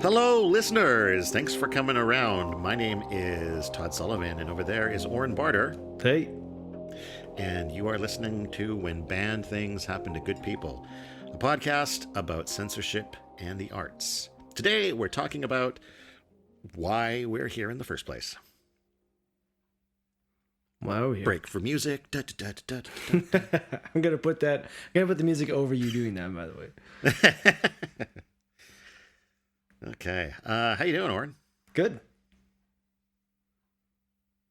Hello, listeners. Thanks for coming around. My name is Todd Sullivan, and over there is Oren Barter. Hey. And you are listening to When Bad Things Happen to Good People, a podcast about censorship and the arts. Today, we're talking about why we're here in the first place. Why are we here? Break for music. I'm gonna put the music over you doing that, by the way. Okay. How you doing, Oren? Good.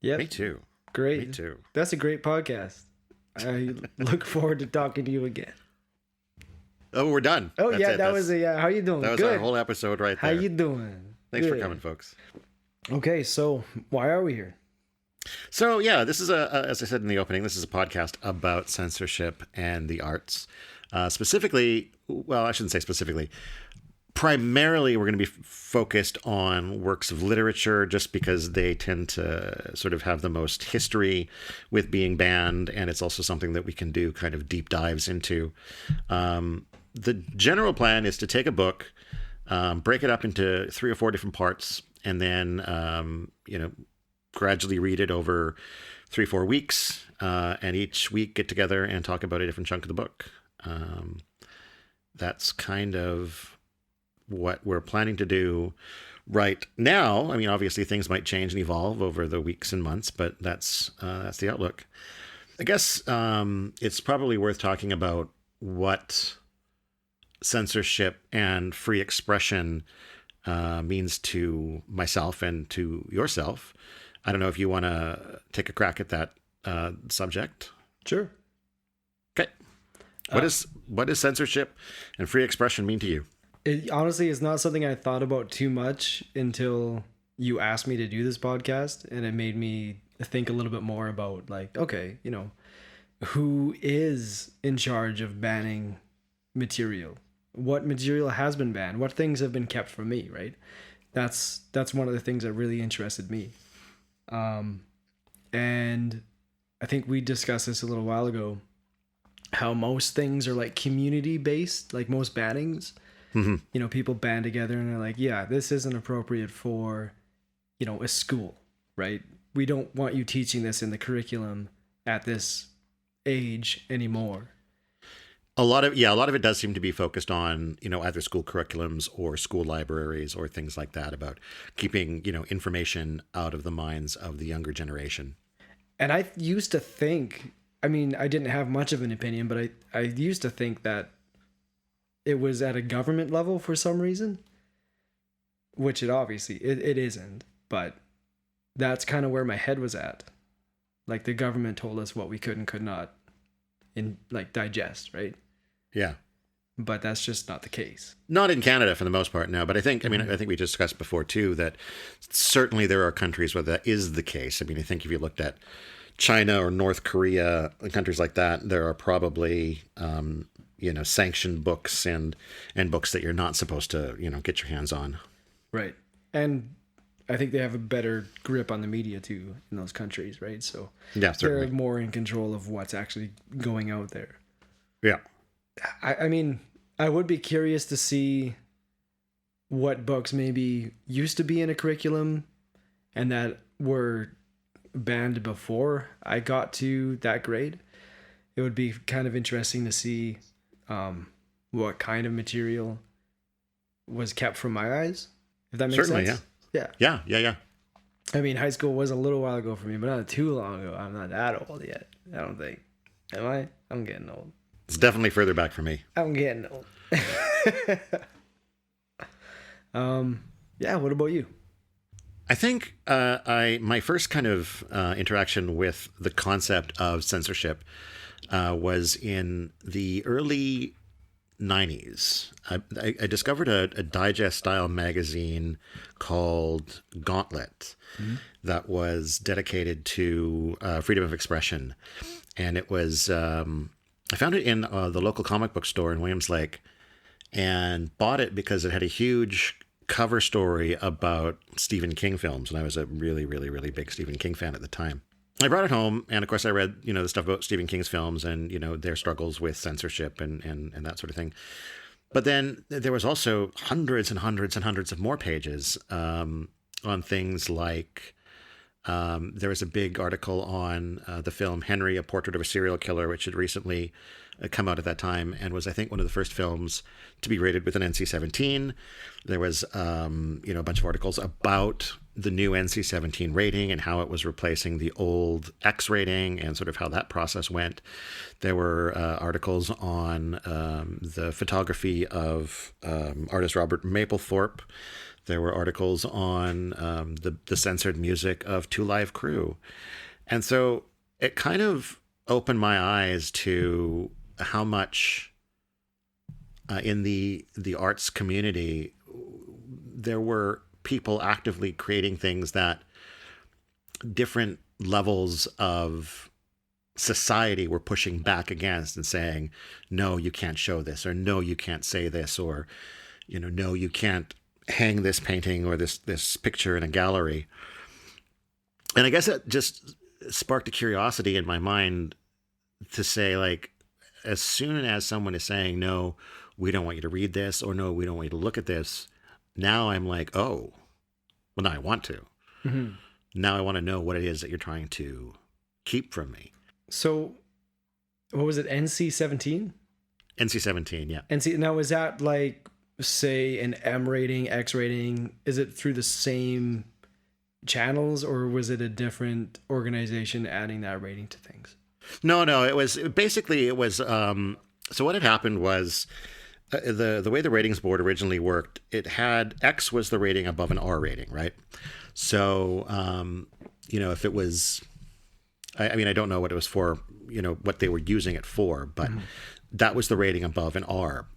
Yeah. Me too. Great. Me too. That's a great podcast. I look forward to talking to you again. Oh, we're done. Oh, That's yeah, it. that was a how you doing? That was Good. our whole episode right there. How you doing? Thanks Good. for coming, folks. Okay, so why are we here? So, yeah, this is as I said in the opening, this is a podcast about censorship and the arts. Specifically, well, I shouldn't say specifically. Primarily, we're going to be focused on works of literature just because they tend to sort of have the most history with being banned, and it's also something that we can do kind of deep dives into. The general plan is to take a book, break it up into 3 or 4 different parts, and then, gradually read it over 3-4 weeks, and each week get together and talk about a different chunk of the book. That's kind of what we're planning to do right now. I mean, obviously things might change and evolve over the weeks and months, but that's the outlook. I guess it's probably worth talking about what censorship and free expression means to myself and to yourself. I don't know if you want to take a crack at that subject. Sure. Okay. What does censorship and free expression mean to you? It honestly is not something I thought about too much until you asked me to do this podcast, and it made me think a little bit more about, like, okay, who is in charge of banning material? What material has been banned? What things have been kept from me, right? That's one of the things that really interested me. And I think we discussed this a little while ago, how most things are like community based, like most bannings. Mm-hmm. People band together and they're like, yeah, this isn't appropriate for, a school, right? We don't want you teaching this in the curriculum at this age anymore. A lot of it does seem to be focused on, either school curriculums or school libraries or things like that, about keeping, information out of the minds of the younger generation. And I used to think, I mean, I didn't have much of an opinion, but I used to think that it was at a government level for some reason, which it obviously it isn't, but that's kind of where my head was at. Like, the government told us what we could and could not digest, right? Yeah. But that's just not the case. Not in Canada for the most part, no. But I think we discussed before too that certainly there are countries where that is the case. I mean, I think if you looked at China or North Korea, countries like that, there are probably sanctioned books and books that you're not supposed to get your hands on. Right. And I think they have a better grip on the media too in those countries, right? So yeah, certainly. They're more in control of what's actually going out there. Yeah. I mean, I would be curious to see what books maybe used to be in a curriculum and that were banned before I got to that grade. It would be kind of interesting to see what kind of material was kept from my eyes, if that makes Certainly, sense. Yeah. I mean, high school was a little while ago for me, but not too long ago. I'm not that old yet, I don't think. Am I? I'm getting old. It's definitely further back for me. I'm getting old. Yeah, what about you? I think my first kind of interaction with the concept of censorship was in the early 90s. I discovered a digest-style magazine called Gauntlet that was dedicated to freedom of expression. And it was... I found it in the local comic book store in Williams Lake and bought it because it had a huge cover story about Stephen King films. And I was a really, really, really big Stephen King fan at the time. I brought it home, and of course I read, the stuff about Stephen King's films and, their struggles with censorship and that sort of thing. But then there was also hundreds and hundreds and hundreds of more pages on things like there was a big article on the film Henry, A Portrait of a Serial Killer, which had recently come out at that time and was, I think, one of the first films to be rated with an NC-17. There was, a bunch of articles about the new NC-17 rating and how it was replacing the old X rating and sort of how that process went. There were articles on the photography of artist Robert Mapplethorpe. There were articles on the censored music of Two Live Crew. And so it kind of opened my eyes to how much in the arts community there were people actively creating things that different levels of society were pushing back against and saying, no, you can't show this, or no, you can't say this, or, no, you can't hang this painting or this picture in a gallery. And I guess it just sparked a curiosity in my mind to say, like, as soon as someone is saying, no, we don't want you to read this, or no, we don't want you to look at this, now I'm like, oh, well, now I want to. Mm-hmm. Now I want to know what it is that you're trying to keep from me. So, what was it, NC-17? NC-17, yeah. Now, is that like, say, an M rating, X rating? Is it through the same channels, or was it a different organization adding that rating to things? No, it was so what had happened was the way the ratings board originally worked, it had X was the rating above an R rating, right? So, if it was, I mean, I don't know what it was for, what they were using it for, but that was the rating above an R.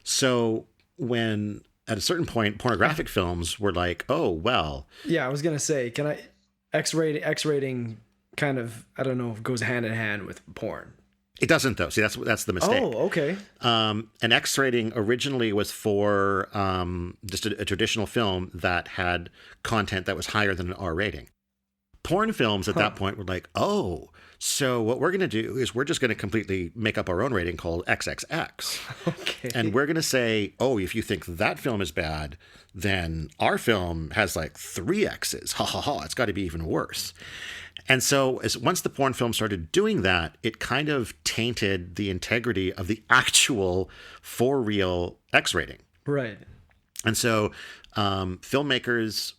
So when at a certain point, pornographic films were like, oh, well. Yeah, I was going to say, can I, X rating kind of, I don't know if it goes hand in hand with porn. It doesn't, though. See, that's the mistake. Oh, okay. An X rating originally was for just a traditional film that had content that was higher than an R rating. Porn films at that point were like, oh, so what we're going to do is we're just going to completely make up our own rating called XXX. Okay. And we're going to say, oh, if you think that film is bad, then our film has like 3 X's. Ha ha ha. It's got to be even worse. And so once the porn film started doing that, it kind of tainted the integrity of the actual for real X rating. Right. And so filmmakers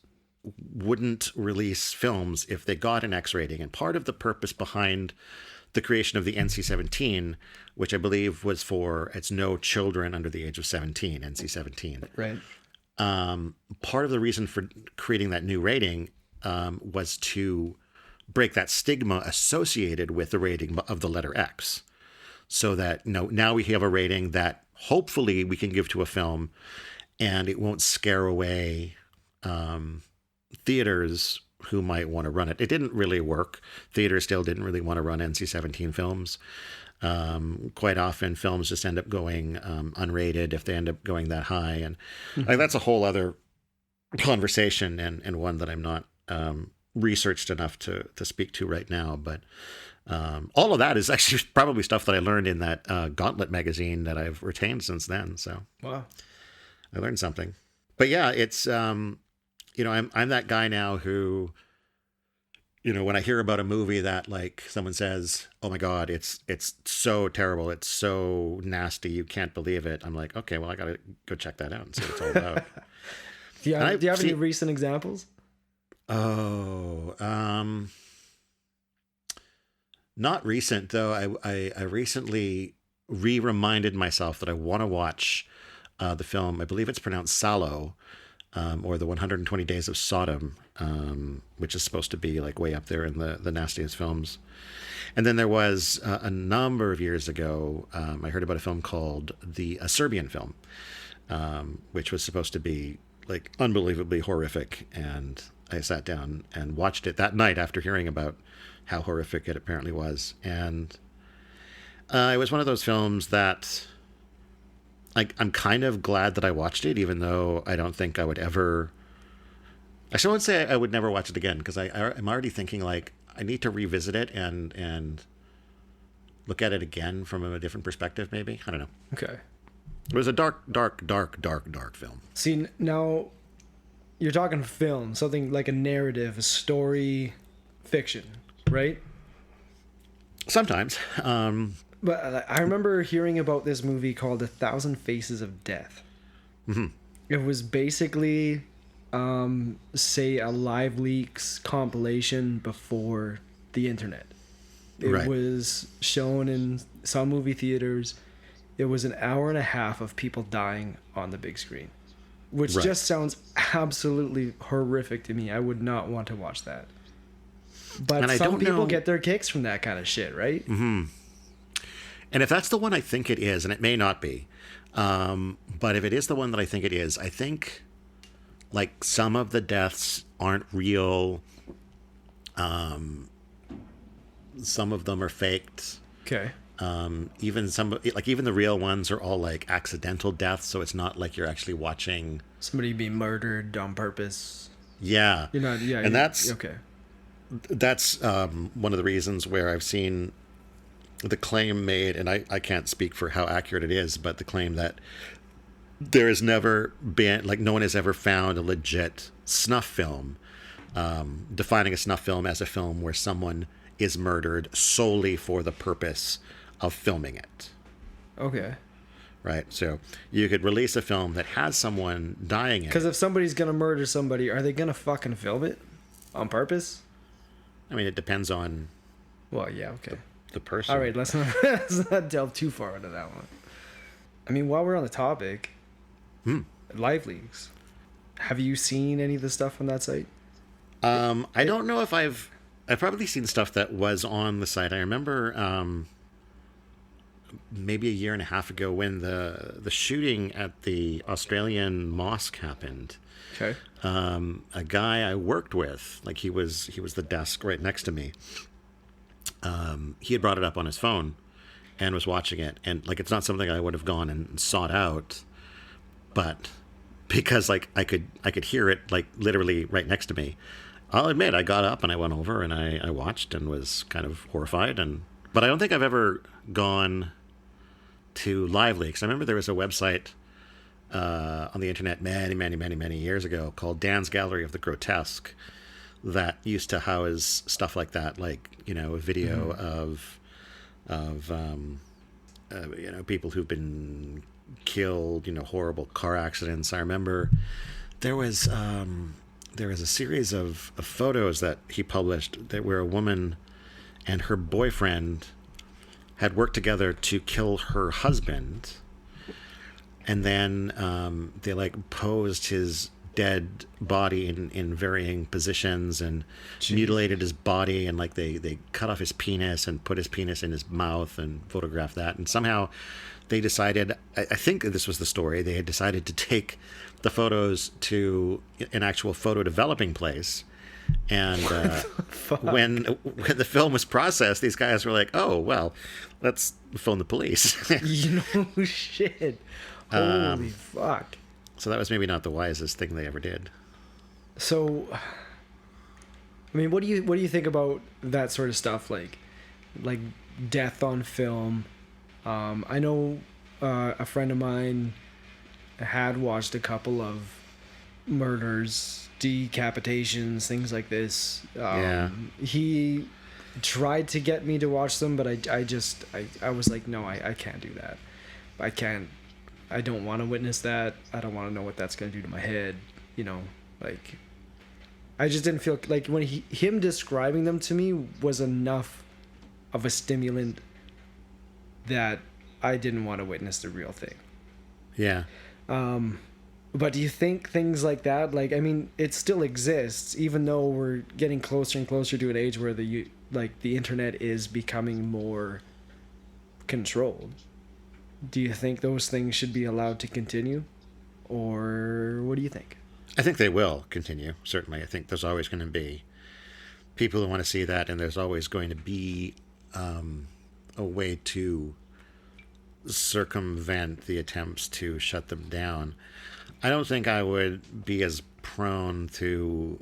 wouldn't release films if they got an X rating. And part of the purpose behind the creation of the NC-17, which I believe was for it's no children under the age of 17, NC-17. Right. Part of the reason for creating that new rating was to break that stigma associated with the rating of the letter X, so that now we have a rating that hopefully we can give to a film and it won't scare away theaters who might want to run it. It didn't really work. Theaters still didn't really want to run NC-17 films. Quite often films just end up going unrated if they end up going that high, and like that's a whole other conversation and one that I'm not researched enough to speak to right now, but all of that is actually probably stuff that I learned in that Gauntlet magazine that I've retained since then. So wow, I learned something. But yeah, it's I'm that guy now who, when I hear about a movie that like someone says, oh my God, it's so terrible, it's so nasty, you can't believe it, I'm like, okay, well, I gotta go check that out and see what it's all about. Do you have any recent examples? Oh, not recent though. I recently reminded myself that I want to watch the film. I believe it's pronounced Salò, or the 120 Days of Sodom, which is supposed to be like way up there in the nastiest films. And then there was a number of years ago, I heard about a film called a Serbian film, which was supposed to be like unbelievably horrific, and I sat down and watched it that night after hearing about how horrific it apparently was. And it was one of those films that I'm kind of glad that I watched it, even though I don't think I would ever... I still would say I would never watch it again, because I'm already thinking like I need to revisit it and look at it again from a different perspective, maybe. I don't know. Okay. It was a dark, dark, dark, dark, dark film. See, now you're talking film, something like a narrative, a story, fiction, right? Sometimes. But I remember hearing about this movie called A Thousand Faces of Death. Mm-hmm. It was basically, say, a Live Leaks compilation before the internet. It Right. was shown in some movie theaters. It was an hour and a half of people dying on the big screen, which Right. just sounds absolutely horrific to me. I would not want to watch that. But And I some don't people know- get their kicks from that kind of shit, right? Mm-hmm. And if that's the one I think it is, and it may not be, but if it is the one that I think it is, I think like some of the deaths aren't real. Some of them are faked. Okay. Even even the real ones are all like accidental deaths, so it's not like you're actually watching. Somebody being murdered on purpose. Yeah, You're not, yeah. and that's okay. one of the reasons where I've seen the claim made, and I can't speak for how accurate it is, but the claim that there has never been, like, no one has ever found a legit snuff film, defining a snuff film as a film where someone is murdered solely for the purpose of filming it. Okay. Right? So you could release a film that has someone dying in Because it. if somebody's gonna murder somebody, are they gonna fucking film it on purpose? I mean, it depends on Well, yeah. Okay. the person. All right. Let's not delve too far into that one. I mean, while we're on the topic, Live Leaks. Have you seen any of the stuff on that site? I don't know if I've probably seen stuff that was on the site. I remember maybe a year and a half ago when the shooting at the Australian mosque happened. Okay. A guy I worked with, like he was the desk right next to me. He had brought it up on his phone and was watching it, and like it's not something I would have gone and sought out, but because like I could hear it like literally right next to me. I'll admit I got up and I went over and I watched and was kind of horrified, but I don't think I've ever gone to Live Leaks. I remember there was a website on the internet many years ago called Dan's Gallery of the Grotesque that used to house stuff like that, like, you know, a video of you know, people who've been killed, you know, horrible car accidents. I remember there was a series of photos that he published that where a woman and her boyfriend had worked together to kill her husband, and then they like posed his dead body in varying positions and mutilated his body, and like they cut off his penis and put his penis in his mouth and photographed that, and somehow they decided, I think this was the story, they had decided to take the photos to an actual photo developing place. And when the film was processed, these guys were like, "Oh, well, let's phone the police." You know, shit. Holy fuck. So that was maybe not the wisest thing they ever did. So, I mean, what do you think about that sort of stuff, like death on film? I know a friend of mine had watched a couple of murders, decapitations, things like this. Yeah. He tried to get me to watch them, but I was like, no, I can't do that. I don't want to witness that. I don't want to know what that's going to do to my head. You know, like, I just didn't feel like when him describing them to me was enough of a stimulant that I didn't want to witness the real thing. Yeah. But do you think things like that, like, I mean, it still exists, even though we're getting closer and closer to an age where the internet is becoming more controlled. Do you think those things should be allowed to continue? Or what do you think? I think they will continue, certainly. I think there's always going to be people who want to see that, and there's always going to be a way to circumvent the attempts to shut them down. I don't think I would be as prone to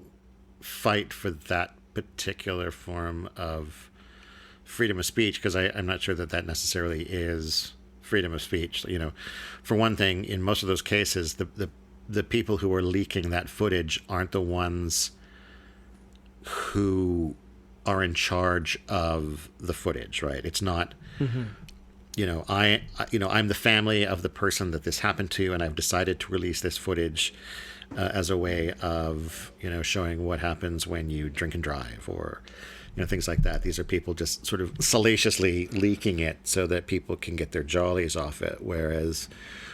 fight for that particular form of freedom of speech, because I'm not sure that necessarily is freedom of speech. For one thing, in most of those cases, the people who are leaking that footage aren't the ones who are in charge of the footage, right? It's not, I'm the family of the person that this happened to, and I've decided to release this footage as a way of, showing what happens when you drink and drive, or, things like that. These are people just sort of salaciously leaking it so that people can get their jollies off it. Whereas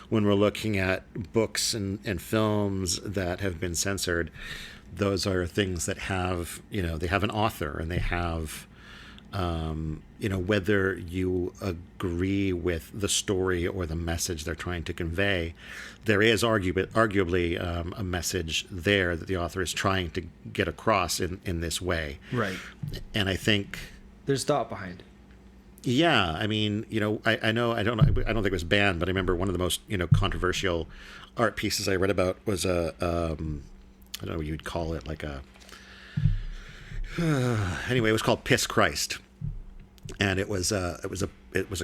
when we're looking at books and films that have been censored, those are things that have, they have an author, and they have, whether you agree with the story or the message they're trying to convey, there is arguably a message there that the author is trying to get across in this way. Right. And I think there's thought behind. Yeah, I mean, I know, I don't think it was banned, but I remember one of the most, controversial art pieces I read about was I don't know what you'd call it, like anyway, it was called Piss Christ. And it was a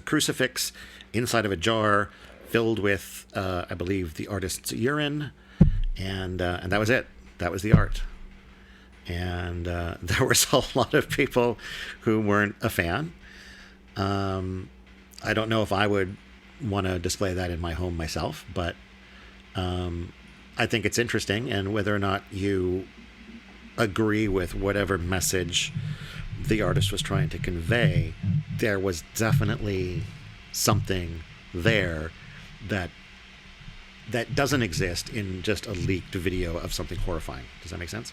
crucifix inside of a jar filled with, I believe, the artist's urine, and that was it. That was the art. And there was a lot of people who weren't a fan. I don't know if I would want to display that in my home myself, but I think it's interesting, and whether or not you agree with whatever message the artist was trying to convey, there was definitely something there that doesn't exist in just a leaked video of something horrifying. Does that make sense?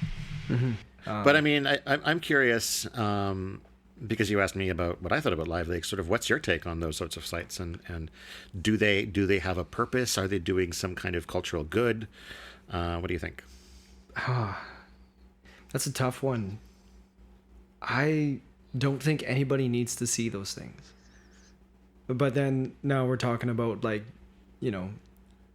Mm-hmm. But I mean, I'm curious, because you asked me about what I thought about live leaks. Sort of, what's your take on those sorts of sites, and do they have a purpose? Are they doing some kind of cultural good? What do you think? That's a tough one. I don't think anybody needs to see those things. But then now we're talking about, like,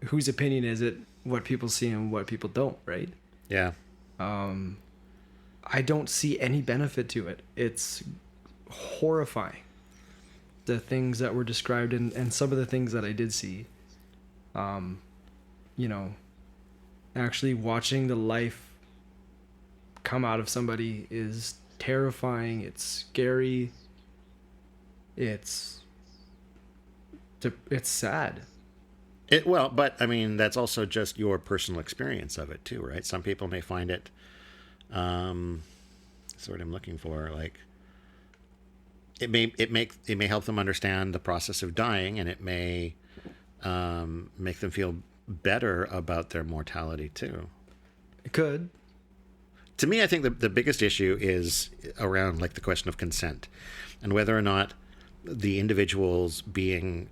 whose opinion is it? What people see and what people don't, right? Yeah. I don't see any benefit to it. It's horrifying, the things that were described, and some of the things that I did see. Actually watching the life come out of somebody is terrifying. It's scary. It's sad. But I mean, that's also just your personal experience of it too, right? Some people may find it, that's what I'm looking for. Like, it may help them understand the process of dying, and it may make them feel better about their mortality too. It could. To me, I think the biggest issue is around, like, the question of consent, and whether or not the individuals being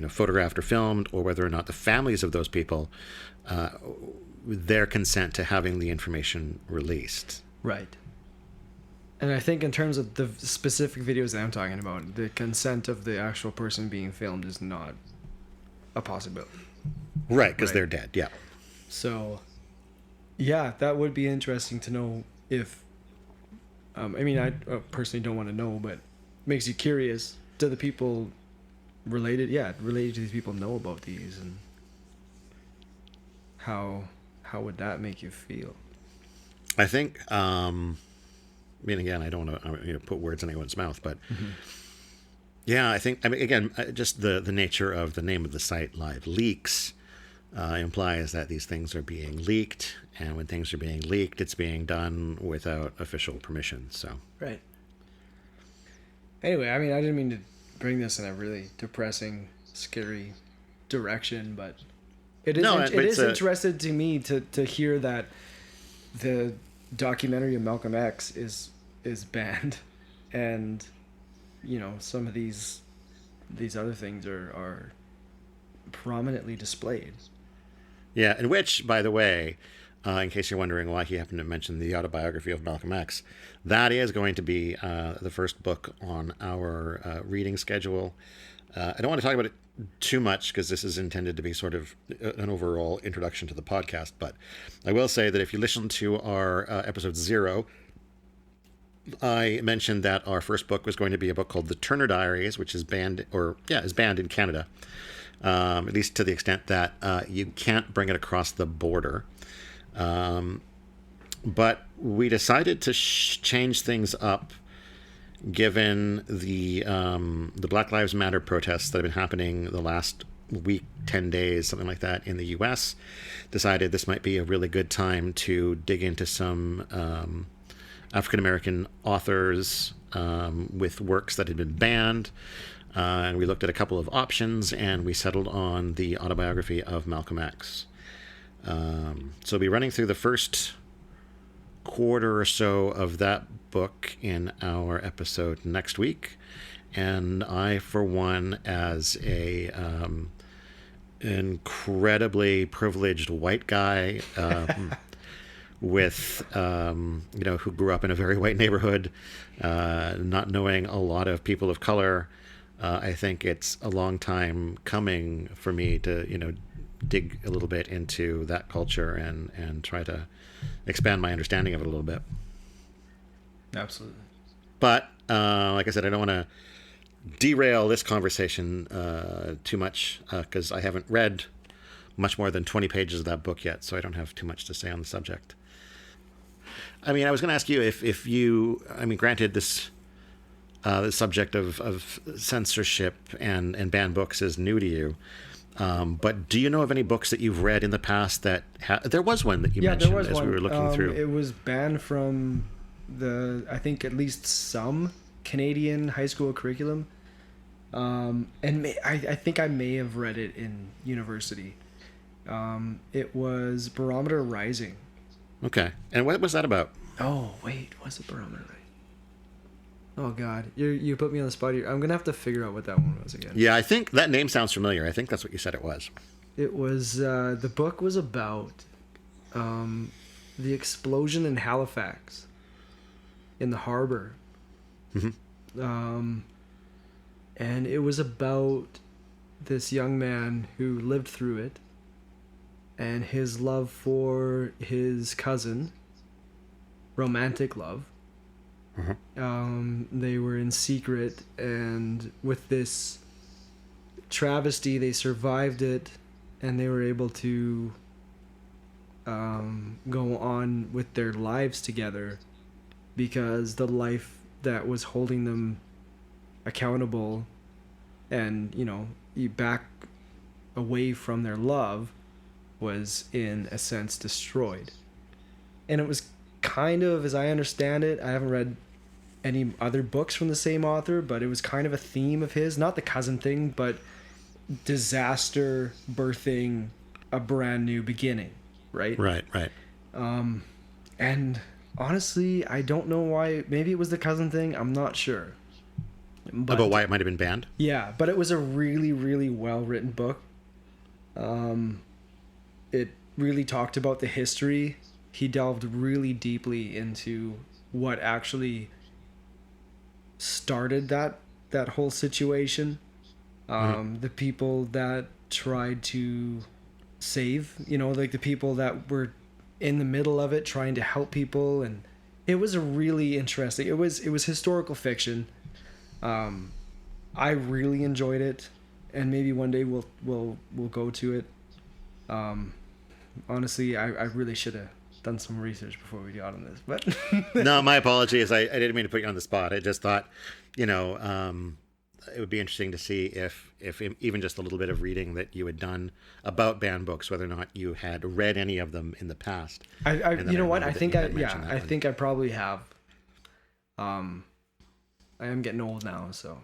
photographed or filmed, or whether or not the families of those people, their consent to having the information released. Right. And I think in terms of the specific videos that I'm talking about, the consent of the actual person being filmed is not a possibility. Right, because they're dead, yeah. So, yeah, that would be interesting to know if... I personally don't want to know, but it makes you curious. Do the people related to these people know about these, and how would that make you feel? I think, again, I don't want to put words in anyone's mouth, but yeah, I think, again, just the nature of the name of the site, Live Leaks, implies that these things are being leaked, and when things are being leaked, it's being done without official permission. So right. Anyway, I didn't mean to bring this in a really depressing, scary direction, but it is interesting to me to hear that the documentary of Malcolm X is banned, and some of these other things are prominently displayed. Yeah, and which, by the way, in case you're wondering why he happened to mention the autobiography of Malcolm X, that is going to be the first book on our reading schedule. I don't want to talk about it too much because this is intended to be sort of an overall introduction to the podcast, but I will say that if you listen to our episode 0, I mentioned that our first book was going to be a book called The Turner Diaries, which is banned, is banned in Canada, at least to the extent that you can't bring it across the border. But we decided to change things up, given the Black Lives Matter protests that have been happening the last week, 10 days, something like that, in the U.S. Decided this might be a really good time to dig into some African-American authors with works that had been banned. And we looked at a couple of options, and we settled on the autobiography of Malcolm X. So we'll be running through the first quarter or so of that book in our episode next week. And I, for one, as a incredibly privileged white guy with who grew up in a very white neighborhood, not knowing a lot of people of color, I think it's a long time coming for me to dig a little bit into that culture and try to expand my understanding of it a little bit. Absolutely. But like I said, I don't want to derail this conversation too much because I haven't read much more than 20 pages of that book yet, so I don't have too much to say on the subject. I mean, I was going to ask you if you, granted this the subject of censorship and banned books is new to you, but do you know of any books that you've read in the past that there was one that you mentioned as we were looking through? It was banned from I think at least some Canadian high school curriculum. I think I may have read it in university. It was Barometer Rising. Okay. And what was that about? Oh, wait. What's the Barometer Rising? Oh, God. You put me on the spot here. I'm going to have to figure out what that one was again. Yeah, I think that name sounds familiar. I think that's what you said it was. It was, the book was about the explosion in Halifax in the harbor. Mm-hmm. And it was about this young man who lived through it and his love for his cousin, romantic love. Mm-hmm. They were in secret, and with this travesty, they survived it, and they were able to go on with their lives together because the life that was holding them accountable and back away from their love was in a sense destroyed. And it was kind of, as I understand it, I haven't read any other books from the same author, but it was kind of a theme of his, not the cousin thing, but disaster birthing a brand new beginning, right? Right. And honestly, I don't know why. Maybe it was the cousin thing. I'm not sure. But, about why it might have been banned? Yeah, but it was a really, really well-written book. It really talked about the history. He delved really deeply into what actually started that whole situation. The people that tried to save, like the people that were in the middle of it trying to help people, and it was a really interesting. It was historical fiction. I really enjoyed it, and maybe one day we'll go to it. Honestly, I really should have done some research before we got on this, but no, my apologies. I didn't mean to put you on the spot. I just thought, it would be interesting to see if even just a little bit of reading that you had done about banned books, whether or not you had read any of them in the past. I think I probably have. I am getting old now, so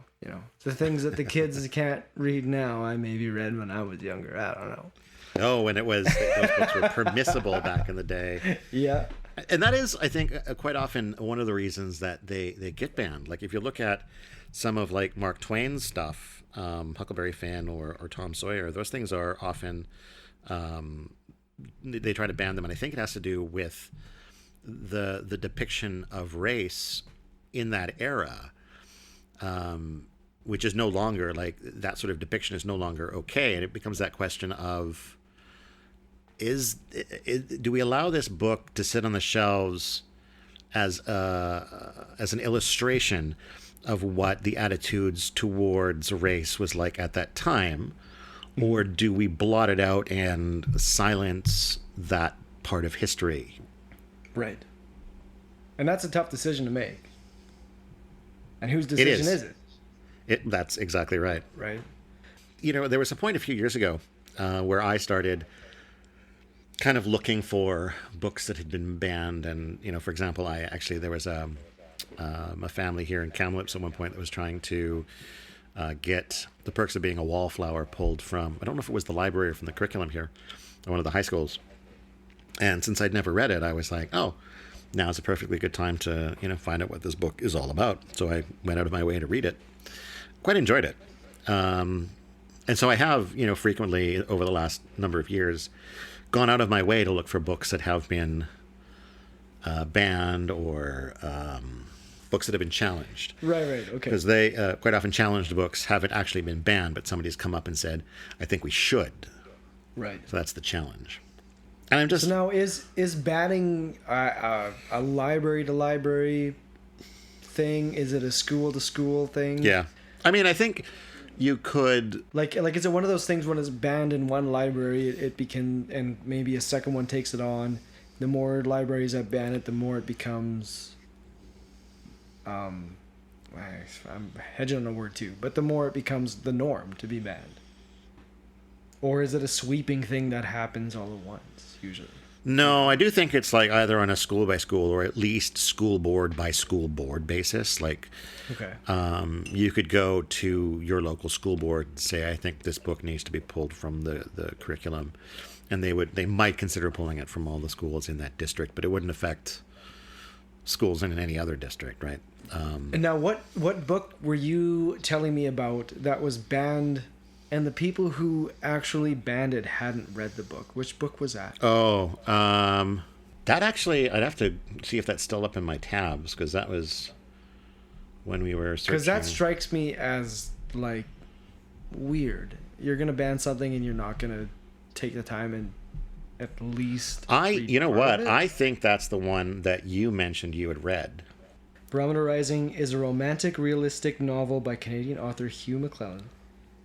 the things that the kids can't read now, I maybe read when I was younger. I don't know. Oh, when those books were permissible back in the day. Yeah. And that is, I think, quite often one of the reasons that they get banned. Like if you look at some of like Mark Twain's stuff, Huckleberry Finn or Tom Sawyer, those things are often, they try to ban them. And I think it has to do with the depiction of race in that era, which is no longer, like, that sort of depiction is no longer okay. And it becomes that question of, do we allow this book to sit on the shelves as an illustration of what the attitudes towards race was like at that time, or do we blot it out and silence that part of history? Right. And that's a tough decision to make. And whose decision is it? That's exactly right. Right. You know, there was a point a few years ago where I started kind of looking for books that had been banned. And, you know, for example, there was a family here in Kamloops at one point that was trying to get The Perks of Being a Wallflower pulled from, I don't know if it was the library or from the curriculum here, or one of the high schools. And since I'd never read it, I was like, oh, now's a perfectly good time to, you know, find out what this book is all about. So I went out of my way to read it. Quite enjoyed it. And so I have, you know, frequently over the last number of years gone out of my way to look for books that have been banned or books that have been challenged. Right, okay. Because they quite often challenged books haven't actually been banned, but somebody's come up and said, I think we should. Right. So that's the challenge. And I'm just... So now, is banning a library-to-library thing, is it a school-to-school thing? Yeah. I mean, I think you could... Like, is it one of those things when it's banned in one library, and maybe a second one takes it on? The more libraries that ban it, the more it becomes... I'm hedging on a word too, but the more it becomes the norm to be banned. Or is it a sweeping thing that happens all at once, usually? No, I do think it's like either on a school by school or at least school board by school board basis. Like, okay. You could go to your local school board and say, I think this book needs to be pulled from the curriculum. And they might consider pulling it from all the schools in that district, but it wouldn't affect schools in any other district, right? And now, what book were you telling me about that was banned, and the people who actually banned it hadn't read the book? Which book was that? Oh, that actually, I'd have to see if that's still up in my tabs, because that was when we were searching. Because that strikes me as, like, weird. You're going to ban something and you're not going to take the time and at least... You know what? I think that's the one that you mentioned you had read. Barometer Rising is a romantic, realistic novel by Canadian author Hugh MacLellan.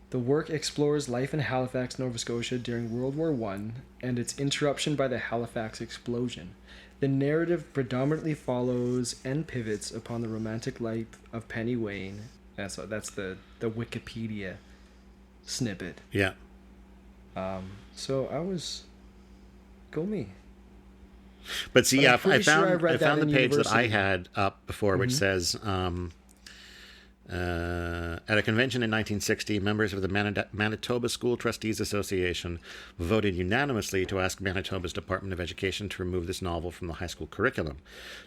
The work explores life in Halifax, Nova Scotia during World War I and its interruption by the Halifax explosion. The narrative predominantly follows and pivots upon the romantic life of Penny Wayne. That's the Wikipedia snippet. Yeah. So I was... Go me. But see, I found the page university. that I had up before, which says, at a convention in 1960, members of the Manitoba School Trustees Association voted unanimously to ask Manitoba's Department of Education to remove this novel from the high school curriculum.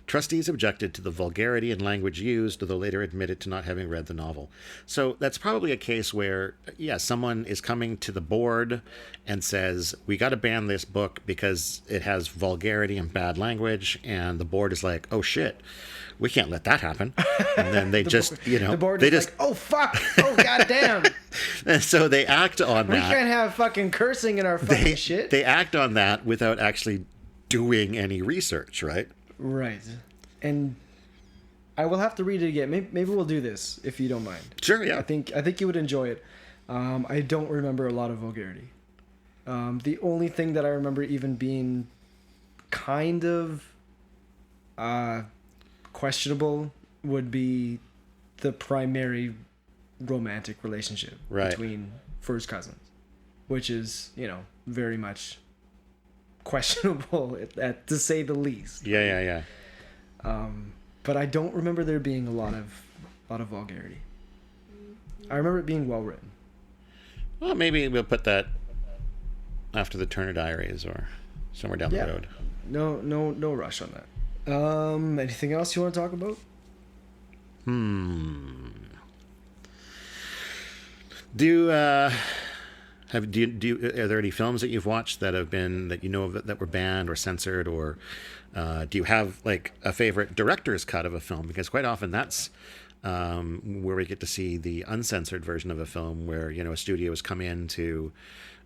Trustees objected to the vulgarity and language used, though later admitted to not having read the novel. So that's probably a case where, yeah, someone is coming to the board and says, we got to ban this book because it has vulgarity and bad language, and the board is like, oh shit, we can't let that happen. And then they the board is like, oh fuck, oh goddamn. And so they act on that. We can't have fucking cursing in our fucking shit. They act on that without actually doing any research, right? Right. And I will have to read it again. Maybe we'll do this if you don't mind. Sure, yeah. I think you would enjoy it. I don't remember a lot of vulgarity. The only thing that I remember even being kind of questionable would be the primary romantic relationship between first cousins, which is, very much questionable to say the least. Yeah. But I don't remember there being a lot of vulgarity. I remember it being well written. Well, maybe we'll put that after the Turner Diaries or somewhere down the road. No rush on that. Anything else you want to talk about? Are there any films that you've watched that have been, that you know of, that were banned or censored, or do you have like a favorite director's cut of a film? Because quite often that's where we get to see the uncensored version of a film, where a studio has come into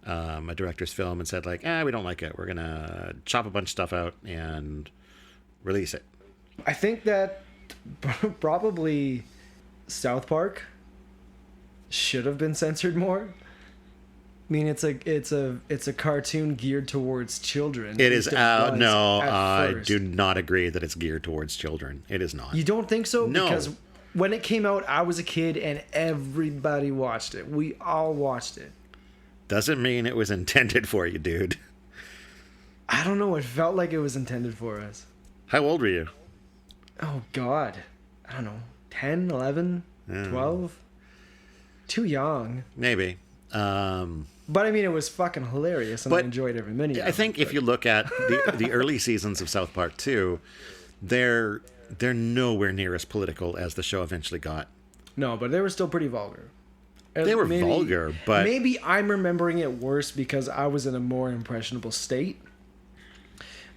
a director's film and said like, we don't like it, we're gonna chop a bunch of stuff out and release it. I think that probably South Park should have been censored more. I mean, it's a cartoon geared towards children. It is. No, I first. do not agree that it's geared towards children. It is not. You don't think so? No. Because when it came out, I was a kid and everybody watched it. We all watched it. Doesn't mean it was intended for you, dude. I don't know. It felt like it was intended for us. How old were you? Oh, God. I don't know. 10, 11, 12? Too young. Maybe. But I mean, it was fucking hilarious, and I enjoyed every minute of it. I think if you look at the early seasons of South Park 2, they're nowhere near as political as the show eventually got. No, but they were still pretty vulgar. They were vulgar, but... Maybe I'm remembering it worse because I was in a more impressionable state.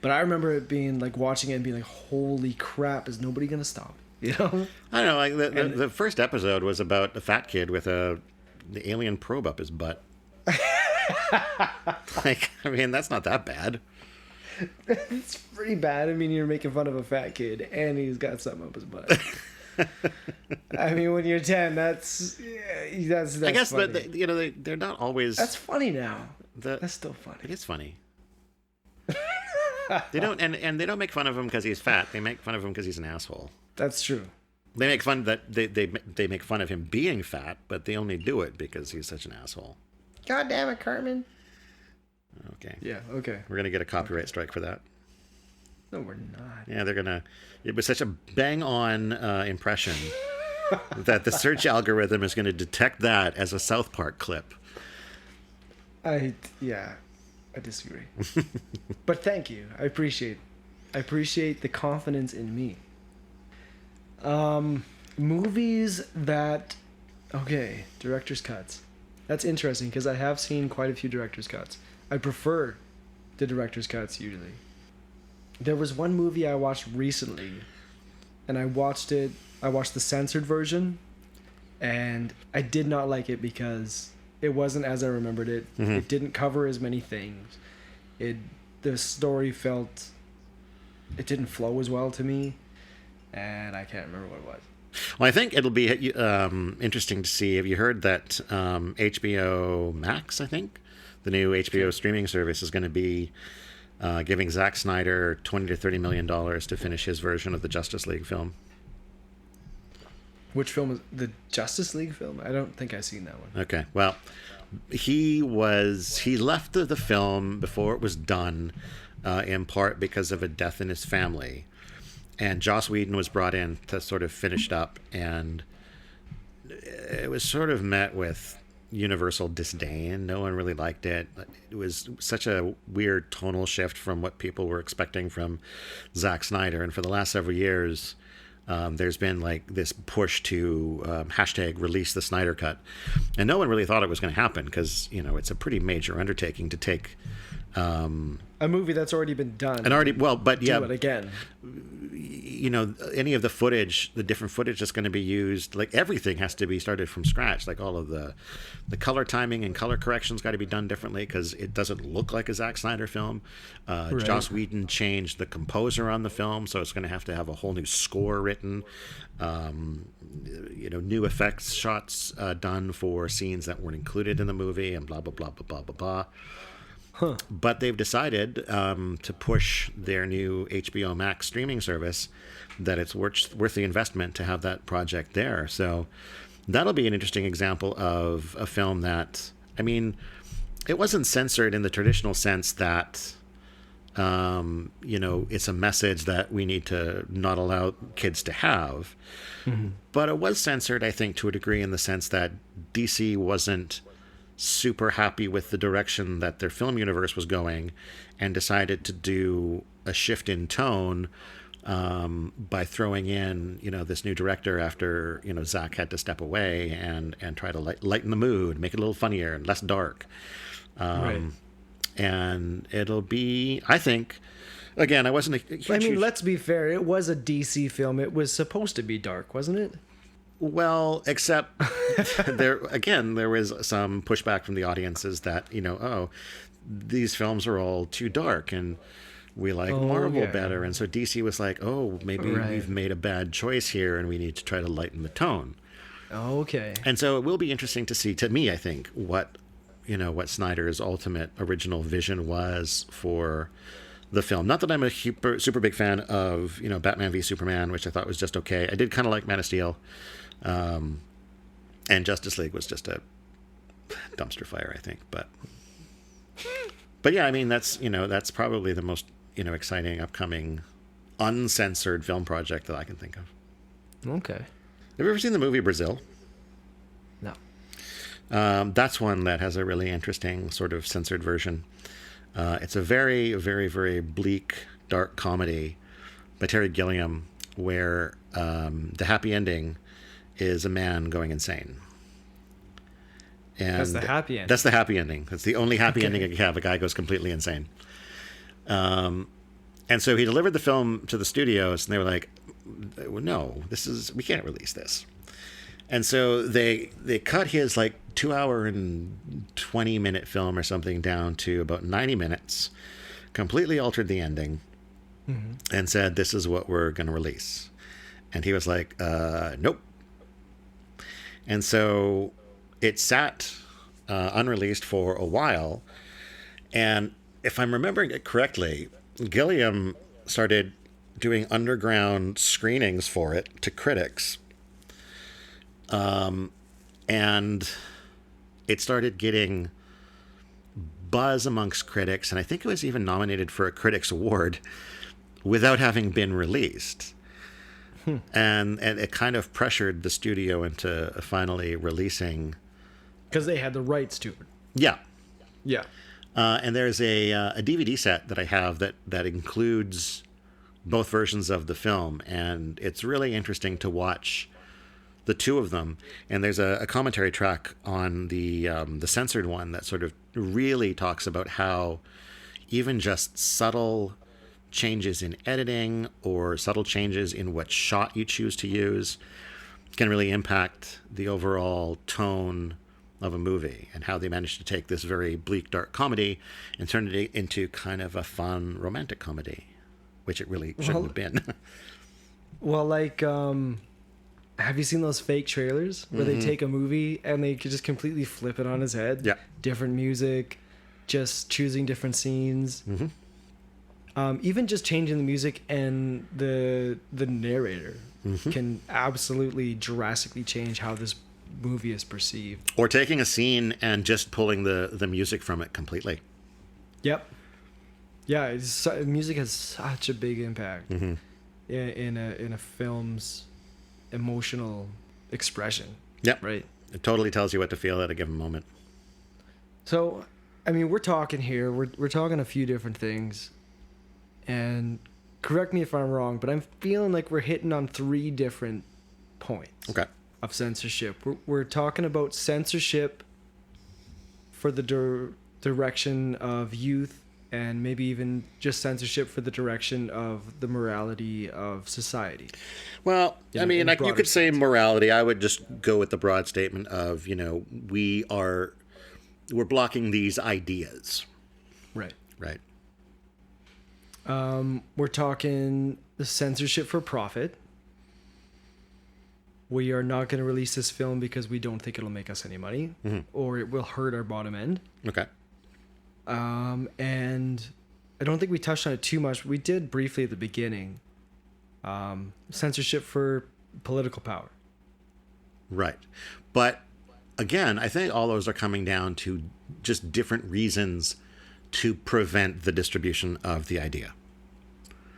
But I remember it being like watching it and being like, holy crap, is nobody going to stop? You know? I don't know, like the first episode was about a fat kid with the alien probe up his butt. Like, I mean, that's not that bad. It's pretty bad. I mean, you're making fun of a fat kid and he's got something up his butt. I mean, when you're 10, that's I guess funny. They're not always... That's funny now. That's still funny. It is funny. They don't and they don't make fun of him because he's fat. They make fun of him because he's an asshole. That's true. They make fun that they make fun of him being fat, but they only do it because he's such an asshole. God damn it, Cartman. Okay. Yeah, okay. We're going to get a copyright strike for that. No, we're not. Yeah, they're going to... It was such a bang-on impression that the search algorithm is going to detect that as a South Park clip. I disagree. But thank you. I appreciate the confidence in me. Movies that... Okay, director's cuts. That's interesting because I have seen quite a few director's cuts. I prefer the director's cuts usually. There was one movie I watched recently, and I watched the censored version, and I did not like it because it wasn't as I remembered it. Mm-hmm. It didn't cover as many things. The story it didn't flow as well to me, and I can't remember what it was. Well, I think it'll be interesting to see. Have you heard that HBO Max, I think, the new HBO streaming service, is going to be giving Zack Snyder $20 to $30 million to finish his version of the Justice League film? Which film is the Justice League film? I don't think I've seen that one. Okay, well, he left the film before it was done, in part because of a death in his family. And Joss Whedon was brought in to sort of finish it up, and it was sort of met with universal disdain. No one really liked it. It was such a weird tonal shift from what people were expecting from Zack Snyder. And for the last several years, there's been like this push to hashtag release the Snyder Cut. And no one really thought it was going to happen because, it's a pretty major undertaking to take... a movie that's already been done. And already, well, but yeah. Do it again. Any of the footage, the different footage that's going to be used, like everything has to be started from scratch. Like all of the color timing and color corrections got to be done differently because it doesn't look like a Zack Snyder film. Right. Joss Whedon changed the composer on the film, so it's going to have a whole new score written. New effects shots done for scenes that weren't included in the movie, and blah blah blah blah blah blah blah. Huh. But they've decided to push their new HBO Max streaming service, that it's worth the investment to have that project there. So that'll be an interesting example of a film that, I mean, it wasn't censored in the traditional sense that, it's a message that we need to not allow kids to have. Mm-hmm. But it was censored, I think, to a degree in the sense that DC wasn't super happy with the direction that their film universe was going and decided to do a shift in tone by throwing in, this new director after, Zack had to step away and try to lighten the mood, make it a little funnier and less dark. Right. And it'll be, I think, again, I wasn't a huge... let's be fair. It was a DC film. It was supposed to be dark, wasn't it? Well, except there was some pushback from the audiences that, these films are all too dark. And, We like Oh, Marvel yeah. better. And so DC was like, oh, maybe Right. we've made a bad choice here and we need to try to lighten the tone. Okay. And so it will be interesting to see, to me, I think, what Snyder's ultimate original vision was for the film. Not that I'm a super big fan of, Batman v Superman, which I thought was just okay. I did kind of like Man of Steel. And Justice League was just a dumpster fire, I think. But yeah, I mean, that's probably the most, exciting upcoming uncensored film project that I can think of. Okay. Have you ever seen the movie Brazil? No. That's one that has a really interesting sort of censored version. It's a very, very, very bleak, dark comedy by Terry Gilliam where the happy ending is a man going insane. And That's the happy ending. That's the happy ending. That's the only happy ending you can have. A guy goes completely insane. And so he delivered the film to the studios, and they were like, "No, we can't release this." And so they cut his 2 hour and 20-minute film or something down to about 90 minutes, completely altered the ending, and said, "This is what we're going to release." And he was like, "Nope." And so it sat unreleased for a while, and if I'm remembering it correctly, Gilliam started doing underground screenings for it to critics, and it started getting buzz amongst critics, and I think it was even nominated for a Critics Award without having been released. And it kind of pressured the studio into finally releasing. Because they had the rights to it. Yeah. Yeah. And there's a DVD set that I have that includes both versions of the film, and it's really interesting to watch the two of them. And there's a commentary track on the censored one that sort of really talks about how even just subtle changes in editing or subtle changes in what shot you choose to use can really impact the overall tone of a movie, and how they managed to take this very bleak, dark comedy and turn it into kind of a fun romantic comedy, which it really shouldn't have been. Well, have you seen those fake trailers where they take a movie and they could just completely flip it on its head? Yeah. Different music, just choosing different scenes. Even just changing the music and the narrator can absolutely drastically change how this movie is perceived. Or taking a scene and just pulling the music from it completely. Yep. Yeah, music has such a big impact in a film's emotional expression. Yep. Right. It totally tells you what to feel at a given moment. So, I mean, we're talking here. We're talking a few different things, and correct me if I'm wrong, but I'm feeling like we're hitting on 3 different points. Okay. Of censorship. We're talking about censorship for the direction of youth, and maybe even just censorship for the direction of the morality of society. Well, I mean, you could say sense. morality. I would just go with the broad statement of, we're blocking these ideas. Right. Right. We're talking the censorship for profit. We are not going to release this film because we don't think it'll make us any money, or it will hurt our bottom end. Okay. And I don't think we touched on it too much. We did briefly at the beginning. Censorship for political power. Right. But again, I think all those are coming down to just different reasons to prevent the distribution of the idea.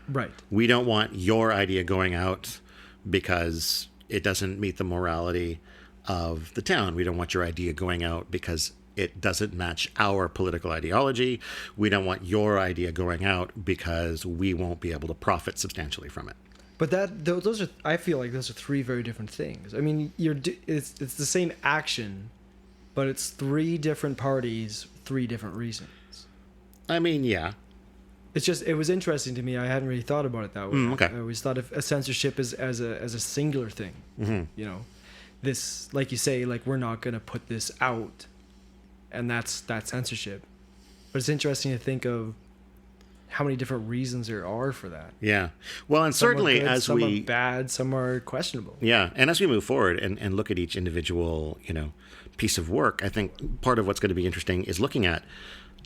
Right. We don't want your idea going out because it doesn't meet the morality of the town. We don't want your idea going out because it doesn't match our political ideology. We don't want your idea going out because we won't be able to profit substantially from it. But those are, I feel like those are 3 very different things. I mean, it's the same action, but it's 3 different parties, 3 different reasons. I mean, yeah. It was interesting to me. I hadn't really thought about it that way. Okay. I always thought of a censorship as a singular thing. This, like you say, we're not going to put this out, and that's censorship. But it's interesting to think of how many different reasons there are for that. Yeah. Well, and Some are certainly good, as some we are bad, some are questionable. Yeah, and as we move forward and look at each individual, piece of work, I think part of what's going to be interesting is looking at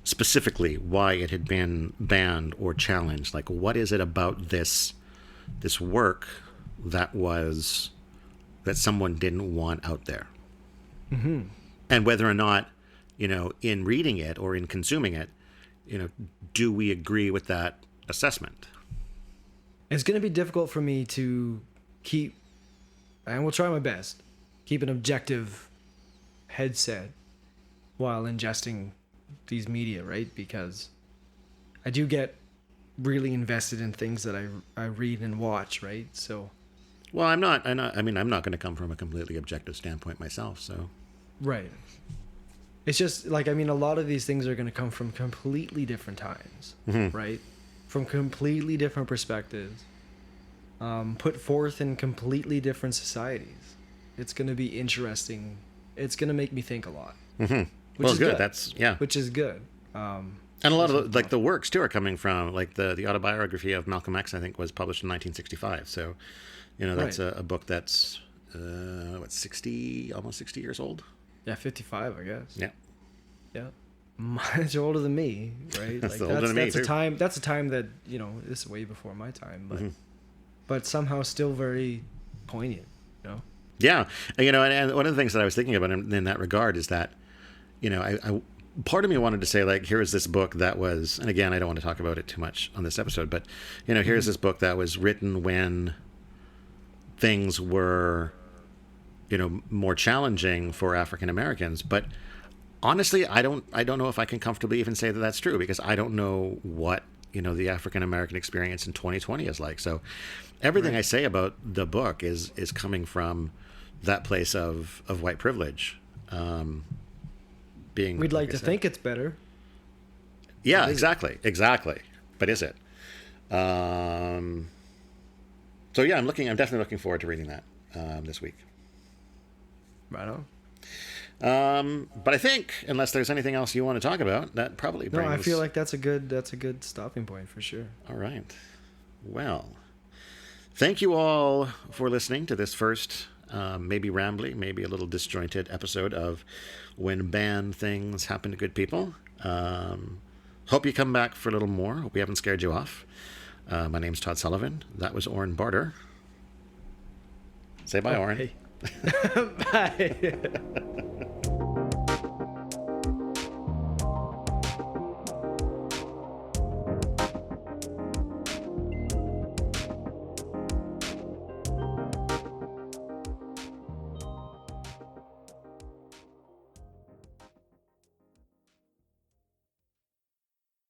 specifically why it had been banned or challenged. Like, what is it about this work that someone didn't want out there, and whether or not, in reading it or in consuming it, do we agree with that assessment? It's going to be difficult for me to keep, and we'll try my best, keep an objective headset while ingesting these media, right? Because I do get really invested in things that I read and watch, right? So, well, I'm not going to come from a completely objective standpoint myself, so. Right. It's just like, a lot of these things are going to come from completely different times, right? From completely different perspectives, put forth in completely different societies. It's going to be interesting. It's going to make me think a lot. Mm-hmm. Well, good. That's, yeah. Which is good. And a lot of the works too are coming from, like, the autobiography of Malcolm X, I think, was published in 1965. So, that's right. a book that's, 60, almost 60 years old? Yeah, 55, I guess. Yeah. Yeah. Much older than me, right? That's older than me, too. That's a time that, this is way before my time, but somehow still very poignant, Yeah. And one of the things that I was thinking about in that regard is that, I part of me wanted to say, like, here is this book that was, and again, I don't want to talk about it too much on this episode, but, here's this book that was written when things were, more challenging for African Americans. But honestly, I don't know if I can comfortably even say that that's true, because I don't know what, the African American experience in 2020 is like. So everything I say about the book is coming from that place of white privilege. We'd like to think it's better. Yeah, exactly. But is it? So yeah, I'm definitely looking forward to reading that this week. Right on. But I think, unless there's anything else you want to talk about, that probably brings... No, I feel like that's a good stopping point for sure. All right. Well, thank you all for listening to this first, maybe rambly, maybe a little disjointed episode of When Bad Things Happen to Good People. Hope you come back for a little more. Hope we haven't scared you off. My name's Todd Sullivan. That was Oren Barter. Say bye, Oren. Hey. Bye.